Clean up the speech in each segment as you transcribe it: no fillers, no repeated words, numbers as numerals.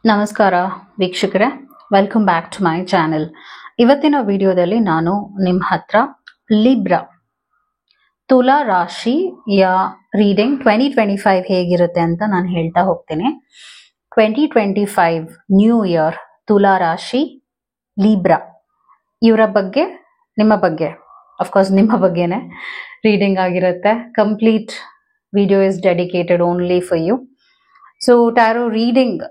ನಮಸ್ಕಾರ ವೀಕ್ಷಕರೇ, welcome back to my channel. ಇವತ್ತಿನ ವಿಡಿಯೋದಲ್ಲಿ ನಾನು ನಿಮ್ಮ ಹತ್ರ ಲಿಬ್ರಾ ತುಲಾ ರಾಶಿಯ ರೀಡಿಂಗ್ 2025 ಹೇಗಿರುತ್ತೆ ಅಂತ ನಾನು ಹೇಳ್ತಾ ಹೋಗ್ತೀನಿ. 2025 ನ್ಯೂ ಇಯರ್ ತುಲಾ ರಾಶಿ ಲಿಬ್ರಾ ಇವರ ಬಗ್ಗೆ, ನಿಮ್ಮ ಬಗ್ಗೆ, ಅಫ್ಕೋರ್ಸ್ ನಿಮ್ಮ ಬಗ್ಗೆನೇ ರೀಡಿಂಗ್ ಆಗಿರುತ್ತೆ. Complete video is dedicated only for you. So tarot reading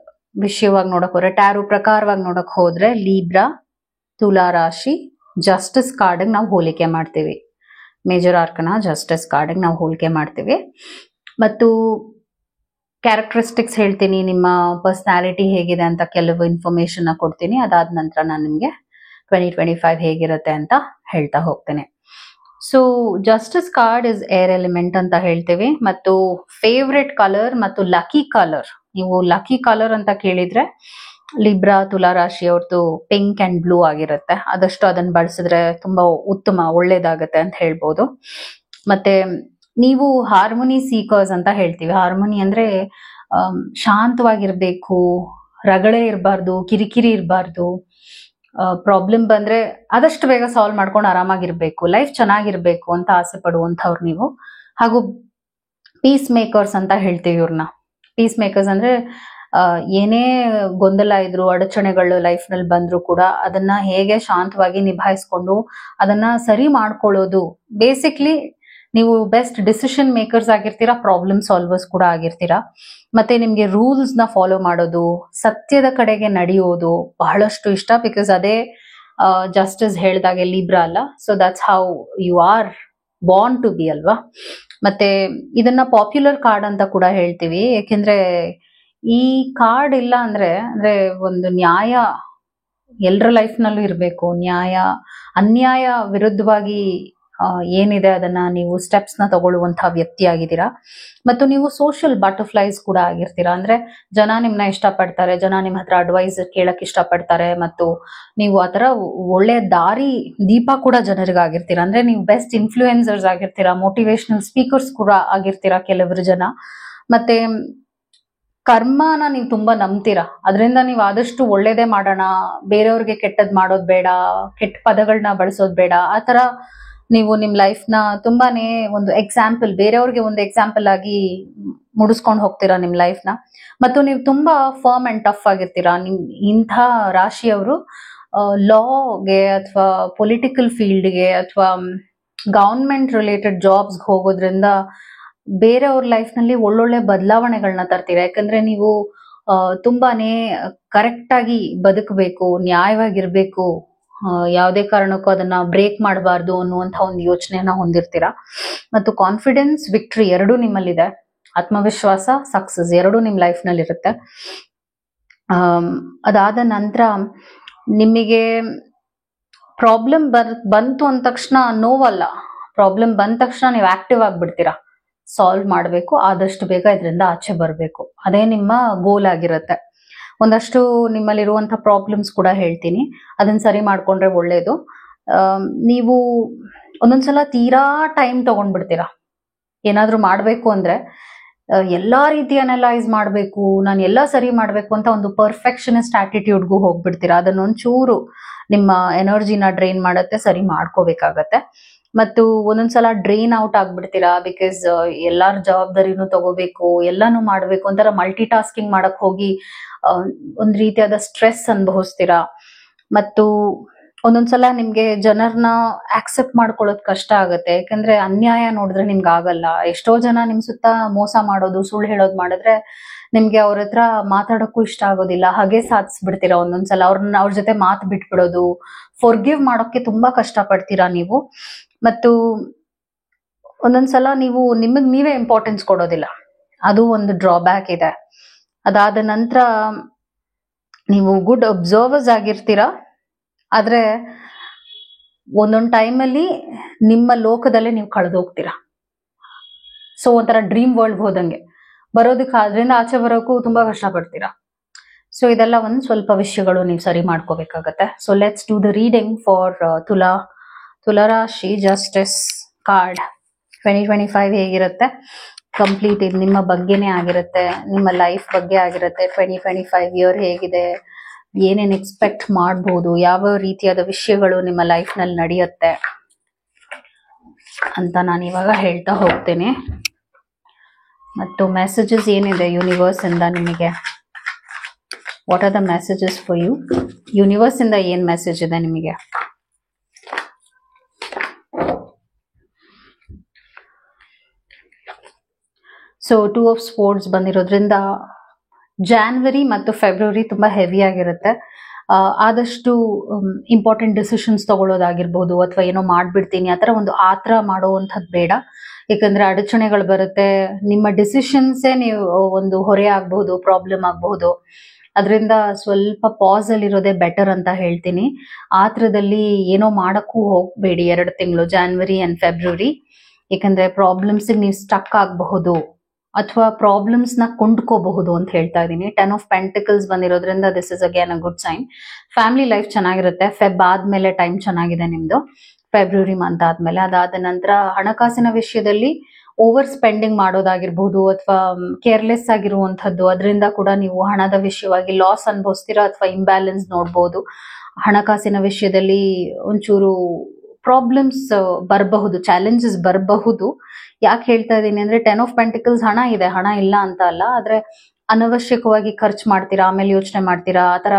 ವಿಷಯವಾಗಿ ನೋಡಕ್ ಹೋದ್ರೆ, ಟ್ಯಾರೋ ಪ್ರಕಾರವಾಗಿ ನೋಡಕ್ ಹೋದ್ರೆ ಲೀಬ್ರಾ ತುಲಾ ರಾಶಿ ಜಸ್ಟಿಸ್ ಕಾರ್ಡ್ ನಾವು ಹೋಲಿಕೆ ಮಾಡ್ತೀವಿ. ಮೇಜರ್ ಆರ್ಕನ ಜಸ್ಟಿಸ್ ಕಾರ್ಡ್ ನಾವು ಹೋಲಿಕೆ ಮಾಡ್ತೀವಿ. ಮತ್ತು ಕ್ಯಾರೆಕ್ಟರಿಸ್ಟಿಕ್ಸ್ ಹೇಳ್ತೀನಿ, ನಿಮ್ಮ ಪರ್ಸನಾಲಿಟಿ ಹೇಗಿದೆ ಅಂತ ಕೆಲವು ಇನ್ಫಾರ್ಮೇಶನ್ ಕೊಡ್ತೀನಿ. ಅದಾದ ನಂತರ ನಾನು ನಿಮಗೆ 2025 ಹೇಗಿರುತ್ತೆ ಅಂತ ಹೇಳ್ತಾ ಹೋಗ್ತೇನೆ. So justice card is air element ಅಂತ ಹೇಳ್ತೀವಿ. ಮತ್ತು ಫೇವ್ರೆಟ್ ಕಲರ್ ಮತ್ತು ಲಕ್ಕಿ ಕಲರ್, ನೀವು ಲಕ್ಕಿ ಕಲರ್ ಅಂತ ಕೇಳಿದ್ರೆ ಲಿಬ್ರಾ ತುಲಾ ರಾಶಿ ಅವ್ರದ್ದು ಪಿಂಕ್ ಅಂಡ್ ಬ್ಲೂ ಆಗಿರುತ್ತೆ. ಆದಷ್ಟು ಅದನ್ನ ಬಳಸಿದ್ರೆ ತುಂಬಾ ಉತ್ತಮ, ಒಳ್ಳೇದಾಗತ್ತೆ ಅಂತ ಹೇಳ್ಬೋದು. ಮತ್ತೆ ನೀವು ಹಾರ್ಮೋನಿ ಸೀಕರ್ಸ್ ಅಂತ ಹೇಳ್ತೀವಿ. ಹಾರ್ಮೋನಿ ಅಂದ್ರೆ ಶಾಂತವಾಗಿರ್ಬೇಕು, ರಗಳೆ ಇರಬಾರ್ದು, ಕಿರಿಕಿರಿ ಇರಬಾರ್ದು. ಪ್ರಾಬ್ಲಮ್ ಬಂದ್ರೆ ಆದಷ್ಟು ಬೇಗ ಸಾಲ್ವ್ ಮಾಡ್ಕೊಂಡು ಆರಾಮಾಗಿರ್ಬೇಕು, ಲೈಫ್ ಚೆನ್ನಾಗಿರ್ಬೇಕು ಅಂತ ಆಸೆ ಪಡುವಂಥವ್ರು ನೀವು. ಹಾಗೂ ಪೀಸ್ ಮೇಕರ್ಸ್ ಅಂತ ಹೇಳ್ತೀವಿ ಇವ್ರನ್ನ. ಪೀಸ್ ಮೇಕರ್ಸ್ ಅಂದ್ರೆ ಏನೇ ಗೊಂದಲ ಇದ್ರು, ಅಡಚಣೆಗಳು ಲೈಫ್ ನಲ್ಲಿ ಬಂದ್ರು ಕೂಡ ಅದನ್ನ ಹೇಗೆ ಶಾಂತವಾಗಿ ನಿಭಾಯಿಸ್ಕೊಂಡು ಅದನ್ನ ಸರಿ ಮಾಡ್ಕೊಳ್ಳೋದು. ಬೇಸಿಕ್ಲಿ ನೀವು ಬೆಸ್ಟ್ ಡಿಸಿಷನ್ ಮೇಕರ್ಸ್ ಆಗಿರ್ತೀರಾ, ಪ್ರಾಬ್ಲಮ್ ಸಾಲ್ವರ್ಸ್ ಕೂಡ ಆಗಿರ್ತೀರಾ. ಮತ್ತೆ ನಿಮ್ಗೆ ರೂಲ್ಸ್ ನ ಫಾಲೋ ಮಾಡೋದು, ಸತ್ಯದ ಕಡೆಗೆ ನಡೆಯೋದು ಬಹಳಷ್ಟು ಇಷ್ಟ. ಬಿಕಾಸ್ ಅದೇ ಜಸ್ಟಿಸ್ ಹೇಳ್ದಾಗೆ ಲಿಬ್ರಾ ಅಲ್ಲ. So that's how you are born to be ಅಲ್ವಾ. ಮತ್ತೆ ಇದನ್ನ ಪಾಪ್ಯುಲರ್ ಕಾರ್ಡ್ ಅಂತ ಕೂಡ ಹೇಳ್ತೀವಿ. ಯಾಕೆಂದ್ರೆ ಈ ಕಾರ್ಡ್ ಇಲ್ಲ ಅಂದ್ರೆ ಒಂದು ನ್ಯಾಯ ಎಲ್ಲರ ಲೈಫ್ ನಲ್ಲೂ ಇರಬೇಕು. ನ್ಯಾಯ, ಅನ್ಯಾಯ ವಿರುದ್ಧವಾಗಿ ಏನಿದೆ ಅದನ್ನ ನೀವು ಸ್ಟೆಪ್ಸ್ ನ ತಗೊಳ್ಳುವಂತಹ ವ್ಯಕ್ತಿ ಆಗಿದ್ದೀರಾ. ಮತ್ತು ನೀವು ಸೋಷಿಯಲ್ ಬಟರ್ಫ್ಲೈಸ್ ಕೂಡ ಆಗಿರ್ತೀರಾ. ಅಂದ್ರೆ ಜನ ನಿಮ್ನ ಇಷ್ಟಪಡ್ತಾರೆ, ಜನ ನಿಮ್ಮ ಹತ್ರ ಅಡ್ವೈಸ್ ಕೇಳಕ್ ಇಷ್ಟಪಡ್ತಾರೆ. ಮತ್ತು ನೀವು ಆತರ ಒಳ್ಳೆ ದಾರಿ ದೀಪ ಕೂಡ ಜನರಿಗಾಗಿರ್ತೀರಾ. ಅಂದ್ರೆ ನೀವು ಬೆಸ್ಟ್ ಇನ್ಫ್ಲೂಯೆನ್ಸರ್ಸ್ ಆಗಿರ್ತೀರಾ, ಮೋಟಿವೇಶನಲ್ ಸ್ಪೀಕರ್ಸ್ ಕೂಡ ಆಗಿರ್ತೀರಾ ಕೆಲವರು ಜನ. ಮತ್ತೆ ಕರ್ಮನ ನೀವು ತುಂಬಾ ನಂಬ್ತೀರಾ. ಅದರಿಂದ ನೀವು ಆದಷ್ಟು ಒಳ್ಳೇದೇ ಮಾಡೋಣ, ಬೇರೆಯವ್ರಿಗೆ ಕೆಟ್ಟದ್ ಮಾಡೋದ್ ಬೇಡ, ಕೆಟ್ಟ ಪದಗಳನ್ನ ಬಳಸೋದ್ ಬೇಡ. ಆತರ ನೀವು ನಿಮ್ ಲೈಫ್ ನ ತುಂಬಾನೇ ಒಂದು ಎಕ್ಸಾಂಪಲ್, ಬೇರೆಯವ್ರಿಗೆ ಒಂದು ಎಕ್ಸಾಂಪಲ್ ಆಗಿ ಮುಡಿಸ್ಕೊಂಡು ಹೋಗ್ತೀರಾ ನಿಮ್ ಲೈಫ್ ನ. ಮತ್ತು ನೀವು ತುಂಬಾ ಫರ್ಮ್ ಅಂಡ್ ಟಫ್ ಆಗಿರ್ತೀರಾ. ನಿಮ್ ಇಂಥ ರಾಶಿಯವರು ಲಾಗೆ ಅಥವಾ ಪೊಲಿಟಿಕಲ್ ಫೀಲ್ಡ್ಗೆ ಅಥವಾ ಗವರ್ಮೆಂಟ್ ರಿಲೇಟೆಡ್ ಜಾಬ್ಸ್ ಹೋಗೋದ್ರಿಂದ ಬೇರೆಯವ್ರ ಲೈಫ್ ನಲ್ಲಿ ಒಳ್ಳೊಳ್ಳೆ ಬದಲಾವಣೆಗಳನ್ನ ತರ್ತೀರಾ. ಯಾಕಂದ್ರೆ ನೀವು ತುಂಬಾನೇ ಕರೆಕ್ಟ್ ಆಗಿ ಬದುಕಬೇಕು, ನ್ಯಾಯವಾಗಿರ್ಬೇಕು, ಯಾವುದೇ ಕಾರಣಕ್ಕೂ ಅದನ್ನ ಬ್ರೇಕ್ ಮಾಡಬಾರ್ದು ಅನ್ನುವಂಥ ಒಂದು ಯೋಚನೆಯನ್ನ ಹೊಂದಿರ್ತೀರಾ. ಮತ್ತು ಕಾನ್ಫಿಡೆನ್ಸ್, ವಿಕ್ಟ್ರಿ ಎರಡೂ ನಿಮ್ಮಲ್ಲಿದೆ. ಆತ್ಮವಿಶ್ವಾಸ, ಸಕ್ಸಸ್ ಎರಡೂ ನಿಮ್ ಲೈಫ್ ನಲ್ಲಿ ಇರುತ್ತೆ. ಅದಾದ ನಂತರ ನಿಮಗೆ ಪ್ರಾಬ್ಲಮ್ ಬಂತು ಅಂದ ತಕ್ಷಣ ನೋವಲ್ಲ, ಪ್ರಾಬ್ಲಮ್ ಬಂದ ತಕ್ಷಣ ನೀವು ಆಕ್ಟಿವ್ ಆಗ್ಬಿಡ್ತೀರಾ. ಸಾಲ್ವ್ ಮಾಡಬೇಕು, ಆದಷ್ಟು ಬೇಗ ಇದರಿಂದ ಆಚೆ ಬರಬೇಕು, ಅದೇ ನಿಮ್ಮ ಗೋಲ್ ಆಗಿರುತ್ತೆ. ಒಂದಷ್ಟು ನಿಮ್ಮಲ್ಲಿರುವಂತಹ ಪ್ರಾಬ್ಲಮ್ಸ್ ಕೂಡ ಹೇಳ್ತೀನಿ, ಅದನ್ನ ಸರಿ ಮಾಡ್ಕೊಂಡ್ರೆ ಒಳ್ಳೇದು. ನೀವು ಒಂದೊಂದ್ಸಲ ತೀರಾ ಟೈಮ್ ತಗೊಂಡ್ಬಿಡ್ತೀರಾ. ಏನಾದ್ರೂ ಮಾಡ್ಬೇಕು ಅಂದ್ರೆ ಎಲ್ಲಾ ರೀತಿ ಅನಲೈಸ್ ಮಾಡ್ಬೇಕು, ನಾನು ಎಲ್ಲಾ ಸರಿ ಮಾಡ್ಬೇಕು ಅಂತ ಒಂದು ಪರ್ಫೆಕ್ಷನಿಸ್ಟ್ ಆಟಿಟ್ಯೂಡ್ಗೂ ಹೋಗ್ಬಿಡ್ತೀರಾ. ಅದನ್ನೊಂಚೂರು ನಿಮ್ಮ ಎನರ್ಜಿನ ಡ್ರೈನ್ ಮಾಡತ್ತೆ, ಸರಿ ಮಾಡ್ಕೋಬೇಕಾಗತ್ತೆ. ಮತ್ತು ಒಂದೊಂದ್ಸಲ ಡ್ರೈನ್ ಔಟ್ ಆಗ್ಬಿಡ್ತೀರಾ. ಬಿಕಾಸ್ ಎಲ್ಲಾರ ಜವಾಬ್ದಾರಿನೂ ತಗೋಬೇಕು, ಎಲ್ಲಾನು ಮಾಡ್ಬೇಕು, ಒಂಥರ ಮಲ್ಟಿ ಟಾಸ್ಕಿಂಗ್ ಮಾಡಕ್ ಹೋಗಿ ಒಂದ್ ರೀತಿಯಾದ ಸ್ಟ್ರೆಸ್ ಅನುಭವಿಸ್ತೀರಾ. ಮತ್ತು ಒಂದೊಂದ್ಸಲ ನಿಮ್ಗೆ ಜನರನ್ನ ಆಕ್ಸೆಪ್ಟ್ ಮಾಡ್ಕೊಳ್ಳೋದ್ ಕಷ್ಟ ಆಗತ್ತೆ. ಯಾಕಂದ್ರೆ ಅನ್ಯಾಯ ನೋಡಿದ್ರೆ ನಿಮ್ಗೆ ಆಗಲ್ಲ. ಎಷ್ಟೋ ಜನ ನಿಮ್ ಸುತ್ತ ಮೋಸ ಮಾಡೋದು, ಸುಳ್ಳು ಹೇಳೋದು ಮಾಡಿದ್ರೆ ನಿಮ್ಗೆ ಅವ್ರ ಹತ್ರ ಮಾತಾಡೋಕ್ಕೂ ಇಷ್ಟ ಆಗೋದಿಲ್ಲ. ಹಾಗೆ ಸಾಧಿಸ್ಬಿಡ್ತೀರಾ. ಒಂದೊಂದ್ಸಲ ಅವ್ರ ಜೊತೆ ಮಾತು ಬಿಟ್ಬಿಡೋದು, ಫಾರ್ಗಿವ್ ಮಾಡೋಕೆ ತುಂಬಾ ಕಷ್ಟ ಪಡ್ತೀರಾ ನೀವು. ಮತ್ತು ಒಂದೊಂದ್ಸಲ ನೀವು ನಿಮಗ್ ನೀವೇ ಇಂಪಾರ್ಟೆನ್ಸ್ ಕೊಡೋದಿಲ್ಲ, ಅದು ಒಂದು ಡ್ರಾಬ್ಯಾಕ್ ಇದೆ. ಅದಾದ ನಂತರ ನೀವು ಗುಡ್ ಅಬ್ಸರ್ವರ್ಸ್ ಆಗಿರ್ತೀರಾ. ಆದ್ರೆ ಒಂದೊಂದು ಟೈಮಲ್ಲಿ ನಿಮ್ಮ ಲೋಕದಲ್ಲೇ ನೀವು ಕಳೆದೋಗ್ತೀರಾ. ಸೊ ಒಂಥರ ಡ್ರೀಮ್ ವರ್ಲ್ಡ್ ಹೋದಂಗೆ ಬರೋದಕ್ಕೆ, ಅದರಿಂದ ಆಚೆ ಬರೋಕ್ಕೂ ತುಂಬಾ ಕಷ್ಟ ಪಡ್ತೀರಾ. ಸೊ ಇದೆಲ್ಲ ಒಂದು ಸ್ವಲ್ಪ ವಿಷಯಗಳು ನೀವು ಸರಿ ಮಾಡ್ಕೋಬೇಕಾಗತ್ತೆ. So let's do the reading for ತುಲಾ ರಾಶಿ ಜಸ್ಟಿಸ್ ಕಾರ್ಡ್ 2025 ಹೇಗಿರುತ್ತೆ. ಕಂಪ್ಲೀಟ್ ಇದು ನಿಮ್ಮ ಬಗ್ಗೆನೇ ಆಗಿರುತ್ತೆ, ನಿಮ್ಮ ಲೈಫ್ ಬಗ್ಗೆ ಆಗಿರುತ್ತೆ. 2025 ಇಯರ್ ಹೇಗಿದೆ, ಏನೇನ್ ಎಕ್ಸ್ಪೆಕ್ಟ್ ಮಾಡ್ಬೋದು, ಯಾವ ರೀತಿಯಾದ ವಿಷಯಗಳು ನಿಮ್ಮ ಲೈಫ್ ನಲ್ಲಿ ನಡೆಯುತ್ತೆ ಅಂತ ನಾನು ಇವಾಗ ಹೇಳ್ತಾ ಹೋಗ್ತೇನೆ. ಮತ್ತು ಮೆಸೇಜಸ್ ಏನಿದೆ ಯೂನಿವರ್ಸ್ ಇಂದ ನಿಮಗೆ, what are the messages for you? Universe ಇಂದ ಏನ್ ಮೆಸೇಜ್ ಇದೆ ನಿಮಗೆ? ಸೊ 2 ಆಫ್ ಸ್ಪೋರ್ಟ್ಸ್ ಬಂದಿರೋದ್ರಿಂದ ಜಾನ್ವರಿ ಮತ್ತು ಫೆಬ್ರವರಿ ತುಂಬಾ ಹೆವಿ ಆಗಿರುತ್ತೆ. ಆದಷ್ಟು ಇಂಪಾರ್ಟೆಂಟ್ ಡಿಸಿಷನ್ಸ್ ತಗೊಳ್ಳೋದಾಗಿರ್ಬೋದು, ಅಥವಾ ಏನೋ ಮಾಡ್ಬಿಡ್ತೀನಿ ಆ ಥರ ಒಂದು ಆತರ ಮಾಡುವಂಥದ್ದು ಬೇಡ. ಯಾಕಂದ್ರೆ ಅಡಚಣೆಗಳು ಬರುತ್ತೆ. ನಿಮ್ಮ ಡಿಸಿಷನ್ಸೇ ನೀವು ಒಂದು ಹೊರೆ ಆಗಬಹುದು, ಪ್ರಾಬ್ಲಮ್ ಆಗಬಹುದು. ಅದರಿಂದ ಸ್ವಲ್ಪ ಪಾಸ್ ಅಲ್ಲಿ ಇರೋದೇ ಬೆಟರ್ ಅಂತ ಹೇಳ್ತೀನಿ. ಆತರದಲ್ಲಿ ಏನೋ ಮಾಡಕ್ಕೂ ಹೋಗ್ಬೇಡಿ 2 ತಿಂಗಳು, ಜಾನ್ವರಿ ಅಂಡ್ ಫೆಬ್ರವರಿ. ಯಾಕಂದ್ರೆ ಪ್ರಾಬ್ಲಮ್ಸ್ ನೀವು ಸ್ಟಕ್ ಆಗಬಹುದು ಅಥವಾ ಪ್ರಾಬ್ಲಮ್ಸ್ ನ ಕೊಂಡ್ಕೋಬಹುದು ಅಂತ ಹೇಳ್ತಾ ಇದ್ದೀನಿ. 10 ಆಫ್ ಪೆಂಟಿಕಲ್ಸ್ ಬಂದಿರೋದ್ರಿಂದ this is again a good sign. Family life ಚೆನ್ನಾಗಿರುತ್ತೆ. ಫೆಬ್ ಆದ್ಮೇಲೆ ಟೈಮ್ ಚೆನ್ನಾಗಿದೆ ನಿಮ್ದು, ಫೆಬ್ರವರಿ ಮಂತ್ ಆದ್ಮೇಲೆ. ಅದಾದ ನಂತರ ಹಣಕಾಸಿನ ವಿಷಯದಲ್ಲಿ ಓವರ್ ಸ್ಪೆಂಡಿಂಗ್ ಮಾಡೋದಾಗಿರ್ಬಹುದು ಅಥವಾ ಕೇರ್ಲೆಸ್ ಆಗಿರುವಂತದ್ದು, ಅದರಿಂದ ಕೂಡ ನೀವು ಹಣದ ವಿಷಯವಾಗಿ ಲಾಸ್ ಅನುಭವಿಸ್ತೀರಾ ಅಥವಾ ಇಂಬ್ಯಾಲೆನ್ಸ್ ನೋಡ್ಬೋದು. ಹಣಕಾಸಿನ ವಿಷಯದಲ್ಲಿ ಒಂಚೂರು ಪ್ರಾಬ್ಲಮ್ಸ್ ಬರಬಹುದು, ಚಾಲೆಂಜಸ್ ಬರಬಹುದು. ಯಾಕೆ ಹೇಳ್ತಾ ಇದ್ದೀನಿ ಅಂದ್ರೆ 10 ಆಫ್ ಪೆಂಟಿಕಲ್ಸ್ ಹಣ ಇದೆ, ಹಣ ಇಲ್ಲ ಅಂತ ಅಲ್ಲ, ಆದ್ರೆ ಅನವಶ್ಯಕವಾಗಿ ಖರ್ಚು ಮಾಡ್ತೀರಾ, ಆಮೇಲೆ ಯೋಚನೆ ಮಾಡ್ತೀರಾ, ಆತರ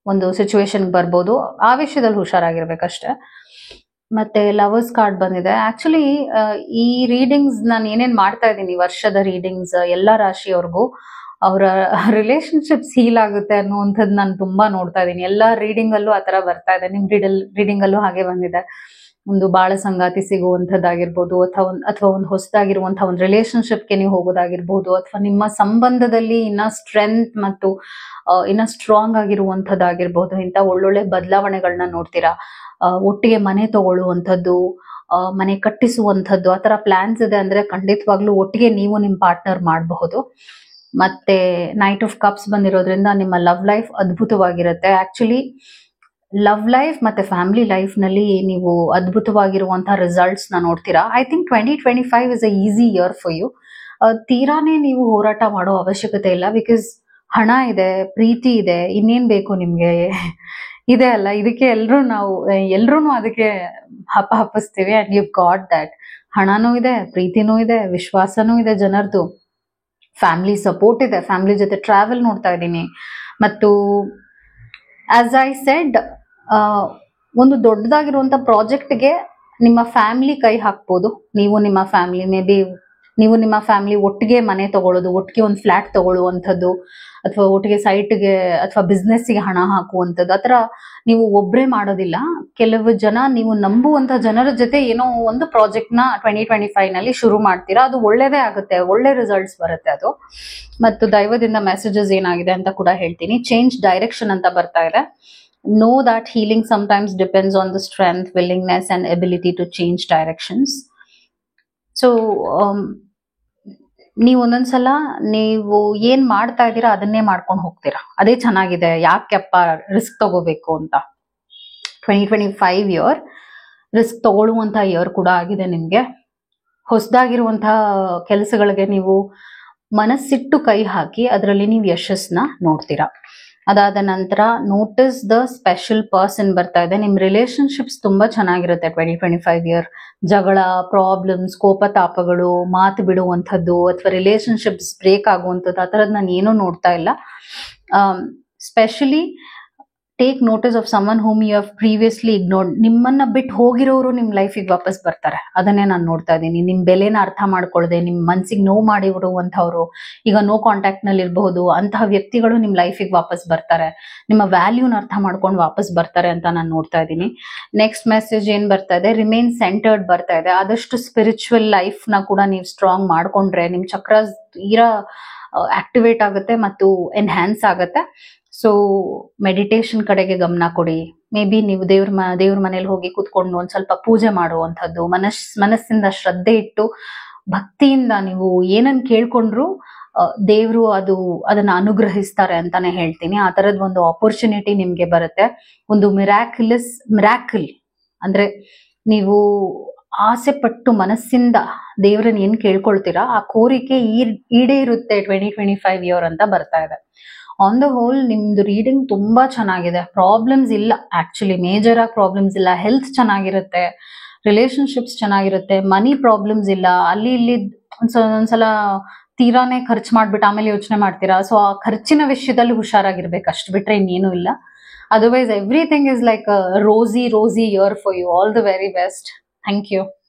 ಒಂದು ಸಿಚುವೇಶನ್ ಬರ್ಬೋದು. ಆ ವಿಷಯದಲ್ಲಿ ಹುಷಾರಾಗಿರ್ಬೇಕಷ್ಟೆ. ಮತ್ತೆ ಲವರ್ಸ್ ಕಾರ್ಡ್ ಬಂದಿದೆ. ಆಕ್ಚುಲಿ ಈ ರೀಡಿಂಗ್ಸ್ ನಾನು ಏನೇನ್ ಮಾಡ್ತಾ ಇದ್ದೀನಿ, ವರ್ಷದ ರೀಡಿಂಗ್ಸ್ ಎಲ್ಲ ರಾಶಿಯವ್ರಿಗೂ ಅವರ ರಿಲೇಶನ್ಶಿಪ್ಸ್ ಹೀಲ್ ಆಗುತ್ತೆ ಅನ್ನುವಂಥದ್ದು ನಾನು ತುಂಬಾ ನೋಡ್ತಾ ಇದ್ದೀನಿ. ಎಲ್ಲಾ ರೀಡಿಂಗ್ ಅಲ್ಲೂ ಆತರ ಬರ್ತಾ ಇದೆ. ನಿಮ್ ರೀಡಿಂಗ್ ಅಲ್ಲೂ ಹಾಗೆ ಬಂದಿದೆ. ಒಂದು ಬಾಳ ಸಂಗಾತಿ ಸಿಗುವಂಥದ್ದಾಗಿರ್ಬೋದು, ಅಥವಾ ಒಂದು ಹೊಸದಾಗಿರುವಂತಹ ಒಂದು ರಿಲೇಶನ್ಶಿಪ್ಗೆ ನೀವು ಹೋಗೋದಾಗಿರ್ಬೋದು, ಅಥವಾ ನಿಮ್ಮ ಸಂಬಂಧದಲ್ಲಿ ಇನ್ನ ಸ್ಟ್ರೆಂತ್ ಮತ್ತು ಇನ್ನ ಸ್ಟ್ರಾಂಗ್ ಆಗಿರುವಂಥದ್ದಾಗಿರ್ಬೋದು. ಇಂಥ ಒಳ್ಳೊಳ್ಳೆ ಬದಲಾವಣೆಗಳನ್ನ ನೋಡ್ತೀರಾ. ಒಟ್ಟಿಗೆ ಮನೆ ತಗೊಳ್ಳುವಂಥದ್ದು, ಮನೆ ಕಟ್ಟಿಸುವಂಥದ್ದು, ಆ ತರ ಪ್ಲಾನ್ಸ್ ಇದೆ ಅಂದ್ರೆ ಖಂಡಿತವಾಗ್ಲೂ ಒಟ್ಟಿಗೆ ನೀವು ನಿಮ್ ಪಾರ್ಟ್ನರ್ ಮಾಡಬಹುದು. ಮತ್ತೆ ನೈಟ್ ಆಫ್ ಕಪ್ಸ್ ಬಂದಿರೋದ್ರಿಂದ ನಿಮ್ಮ ಲವ್ ಲೈಫ್ ಅದ್ಭುತವಾಗಿರುತ್ತೆ. ಆಕ್ಚುಲಿ ಲವ್ ಲೈಫ್ ಮತ್ತೆ ಫ್ಯಾಮಿಲಿ ಲೈಫ್ ನಲ್ಲಿ ನೀವು ಅದ್ಭುತವಾಗಿರುವಂತಹ ರಿಸಲ್ಟ್ಸ್ ನ ನೋಡ್ತೀರಾ. I think 2025 is a easy year for you. ತೀರಾನೇ ನೀವು ಹೋರಾಟ ಮಾಡೋ ಅವಶ್ಯಕತೆ ಇಲ್ಲ. ಬಿಕಾಸ್ ಹಣ ಇದೆ, ಪ್ರೀತಿ ಇದೆ, ಇನ್ನೇನ್ ಬೇಕು ನಿಮ್ಗೆ? ಇದೆ ಅಲ್ಲ, ಇದಕ್ಕೆ ಎಲ್ರೂ ಅದಕ್ಕೆ ಹಪ್ಪಿಸ್ತೀವಿ. And you got that. ಹಣನೂ ಇದೆ, ಪ್ರೀತಿನೂ ಇದೆ, ವಿಶ್ವಾಸನೂ ಇದೆ ಜನರದು, ಫ್ಯಾಮಿಲಿ ಸಪೋರ್ಟ್ ಇದೆ, ಫ್ಯಾಮಿಲಿ ಜೊತೆ ಟ್ರಾವೆಲ್ ನೋಡ್ತಾ ಇದ್ದೀನಿ. ಮತ್ತು ಆಸ್ ಐ ಸೆಡ್, ಒಂದು ದೊಡ್ಡದಾಗಿರುವಂತ ಪ್ರಾಜೆಕ್ಟ್ಗೆ ನಿಮ್ಮ ಫ್ಯಾಮಿಲಿ ಕೈ ಹಾಕ್ಬೋದು. ನೀವು ನಿಮ್ಮ ಫ್ಯಾಮಿಲಿ, ಮೇ ಬಿ ನೀವು ನಿಮ್ಮ ಫ್ಯಾಮಿಲಿ ಒಟ್ಟಿಗೆ ಮನೆ ತಗೊಳ್ಳೋದು, ಒಟ್ಟಿಗೆ ಒಂದು ಫ್ಲಾಟ್ ತಗೊಳ್ಳುವಂಥದ್ದು, ಅಥವಾ ಒಟ್ಟಿಗೆ ಸೈಟ್ಗೆ ಅಥವಾ ಬಿಸ್ನೆಸ್ಗೆ ಹಣ ಹಾಕುವಂಥದ್ದು. ಆ ಥರ ನೀವು ಒಬ್ಬರೇ ಮಾಡೋದಿಲ್ಲ. ಕೆಲವು ಜನ, ನೀವು ನಂಬುವಂತ ಜನರ ಜೊತೆ ಏನೋ ಒಂದು ಪ್ರಾಜೆಕ್ಟ್ ನ 2025 ನಲ್ಲಿ ಶುರು ಮಾಡ್ತೀರಾ. ಅದು ಒಳ್ಳೇದೇ ಆಗುತ್ತೆ, ಒಳ್ಳೆ ರಿಸಲ್ಟ್ಸ್ ಬರುತ್ತೆ ಅದು. ಮತ್ತು ದೈವದಿಂದ ಮೆಸೇಜಸ್ ಏನಾಗಿದೆ ಅಂತ ಕೂಡ ಹೇಳ್ತೀನಿ. ಚೇಂಜ್ ಡೈರೆಕ್ಷನ್ ಅಂತ ಬರ್ತಾ ಇದೆ. Know that healing sometimes depends on the strength, willingness and ability to change directions. So ನೀವು ಒಂದೊಂದ್ಸಲ ನೀವು ಏನ್ ಮಾಡ್ತಾ ಇದ್ದೀರಾ ಅದನ್ನೇ ಮಾಡ್ಕೊಂಡು ಹೋಗ್ತೀರಾ. ಅದೇ ಚೆನ್ನಾಗಿದೆ, ಯಾಕೆಪ್ಪ ರಿಸ್ಕ್ ತಗೋಬೇಕು ಅಂತ. 2025 ಇಯರ್ ರಿಸ್ಕ್ ತಗೊಳ್ಳುವಂತಹ ಇಯರ್ ಕೂಡ ಆಗಿದೆ ನಿಮ್ಗೆ. ಹೊಸದಾಗಿರುವಂತಹ ಕೆಲಸಗಳಿಗೆ ನೀವು ಮನಸ್ಸಿಟ್ಟು ಕೈ ಹಾಕಿ ಅದರಲ್ಲಿ ನೀವು ಯಶಸ್ಸನ್ನ ನೋಡ್ತೀರಾ. ಅದಾದ ನಂತರ ನೋಟಿಸ್ ದ ಸ್ಪೆಷಲ್ ಪರ್ಸನ್ ಬರ್ತಾ ಇದೆ. ನಿಮ್ ರಿಲೇಶನ್ಶಿಪ್ಸ್ ತುಂಬಾ ಚೆನ್ನಾಗಿರುತ್ತೆ 2025 ಇಯರ್. ಜಗಳ, ಪ್ರಾಬ್ಲಮ್ಸ್, ಕೋಪತಾಪಗಳು, ಮಾತು ಬಿಡುವಂಥದ್ದು ಅಥವಾ ರಿಲೇಶನ್ಶಿಪ್ಸ್ ಬ್ರೇಕ್ ಆಗುವಂಥದ್ದು, ಆ ಥರದ್ದು ನಾನು ಏನೂ ನೋಡ್ತಾ ಇಲ್ಲ. Specially take notice of someone whom you have previously ignored. ನಿಮ್ಮನ್ನ ಬಿಟ್ಟು ಹೋಗಿರೋರು ನಿಮ್ ಲೈಫಿಗೆ ವಾಪಸ್ ಬರ್ತಾರೆ. ಅದನ್ನೇ ನಾನು ನೋಡ್ತಾ ಇದ್ದೀನಿ. ನಿಮ್ ಬೆಲೆನ ಅರ್ಥ ಮಾಡ್ಕೊಳ್ಳದೆ ನಿಮ್ ಮನ್ಸಿಗೆ ನೋವು ಮಾಡಿರುವಂತವ್ರು, ಈಗ ನೋ ಕಾಂಟ್ಯಾಕ್ಟ್ ನಲ್ಲಿ ಇರಬಹುದು, ಅಂತಹ ವ್ಯಕ್ತಿಗಳು ನಿಮ್ ಲೈಫಿಗೆ ವಾಪಸ್ ಬರ್ತಾರೆ. ನಿಮ್ಮ ವ್ಯಾಲ್ಯೂನ ಅರ್ಥ ಮಾಡ್ಕೊಂಡು ವಾಪಸ್ ಬರ್ತಾರೆ ಅಂತ ನಾನು ನೋಡ್ತಾ ಇದ್ದೀನಿ. ನೆಕ್ಸ್ಟ್ ಮೆಸೇಜ್ ಏನ್ ಬರ್ತಾ ಇದೆ, ರಿಮೇನ್ ಸೆಂಟರ್ಡ್ ಬರ್ತಾ ಇದೆ. ಆದಷ್ಟು ಸ್ಪಿರಿಚುವಲ್ ಲೈಫ್ ನ ಕೂಡ ನೀವು ಸ್ಟ್ರಾಂಗ್ ಮಾಡ್ಕೊಂಡ್ರೆ ನಿಮ್ ಚಕ್ರ ತೀರಾ ಆಕ್ಟಿವೇಟ್ ಆಗುತ್ತೆ ಮತ್ತು ಎನ್ಹ್ಯಾನ್ಸ್ ಆಗುತ್ತೆ. ಸೊ ಮೆಡಿಟೇಷನ್ ಕಡೆಗೆ ಗಮನ ಕೊಡಿ. ಮೇ ಬಿ ನೀವು ದೇವ್ರ ಮನೇಲಿ ಹೋಗಿ ಕೂತ್ಕೊಂಡು ಒಂದ್ ಸ್ವಲ್ಪ ಪೂಜೆ ಮಾಡುವಂಥದ್ದು, ಮನಸ್ಸಿಂದ ಶ್ರದ್ಧೆ ಇಟ್ಟು ಭಕ್ತಿಯಿಂದ ನೀವು ಏನನ್ನ ಕೇಳ್ಕೊಂಡ್ರು ದೇವ್ರು ಅದನ್ನ ಅನುಗ್ರಹಿಸ್ತಾರೆ ಅಂತಾನೆ ಹೇಳ್ತೀನಿ. ಆ ತರದ್ ಒಂದು ಆಪರ್ಚುನಿಟಿ ನಿಮ್ಗೆ ಬರುತ್ತೆ. ಒಂದು ಮಿರಾಕಲ್ ಅಂದ್ರೆ ನೀವು ಆಸೆ ಪಟ್ಟು ಮನಸ್ಸಿಂದ ದೇವ್ರನ್ನ ಏನ್ ಕೇಳ್ಕೊಳ್ತೀರಾ ಆ ಕೋರಿಕೆ ಈಡೇರುತ್ತೆ 2025 ಇಯರ್ ಅಂತ ಬರ್ತಾ ಇದೆ. ಆನ್ ದ ಹೋಲ್ ನಿಮ್ದು ರೀಡಿಂಗ್ ತುಂಬಾ ಚೆನ್ನಾಗಿದೆ. ಪ್ರಾಬ್ಲಮ್ಸ್ ಇಲ್ಲ, ಆಕ್ಚುಲಿ ಮೇಜರ್ ಆಗಿ ಪ್ರಾಬ್ಲಮ್ಸ್ ಇಲ್ಲ. ಹೆಲ್ತ್ ಚೆನ್ನಾಗಿರುತ್ತೆ, ರಿಲೇಶನ್ಶಿಪ್ಸ್ ಚೆನ್ನಾಗಿರುತ್ತೆ, ಮನಿ ಪ್ರಾಬ್ಲಮ್ಸ್ ಇಲ್ಲ. ಅಲ್ಲಿ ಇಲ್ಲಿ ಒಂದ್ಸಲ ತೀರಾನೇ ಖರ್ಚು ಮಾಡ್ಬಿಟ್ಟು ಆಮೇಲೆ ಯೋಚನೆ ಮಾಡ್ತೀರಾ. ಸೊ ಆ ಖರ್ಚಿನ ವಿಷಯದಲ್ಲಿ ಹುಷಾರಾಗಿರ್ಬೇಕು, ಅಷ್ಟು ಬಿಟ್ರೆ ಇನ್ನೇನು ಇಲ್ಲ. Otherwise everything is like rosy year for you. All the very best. Thank you.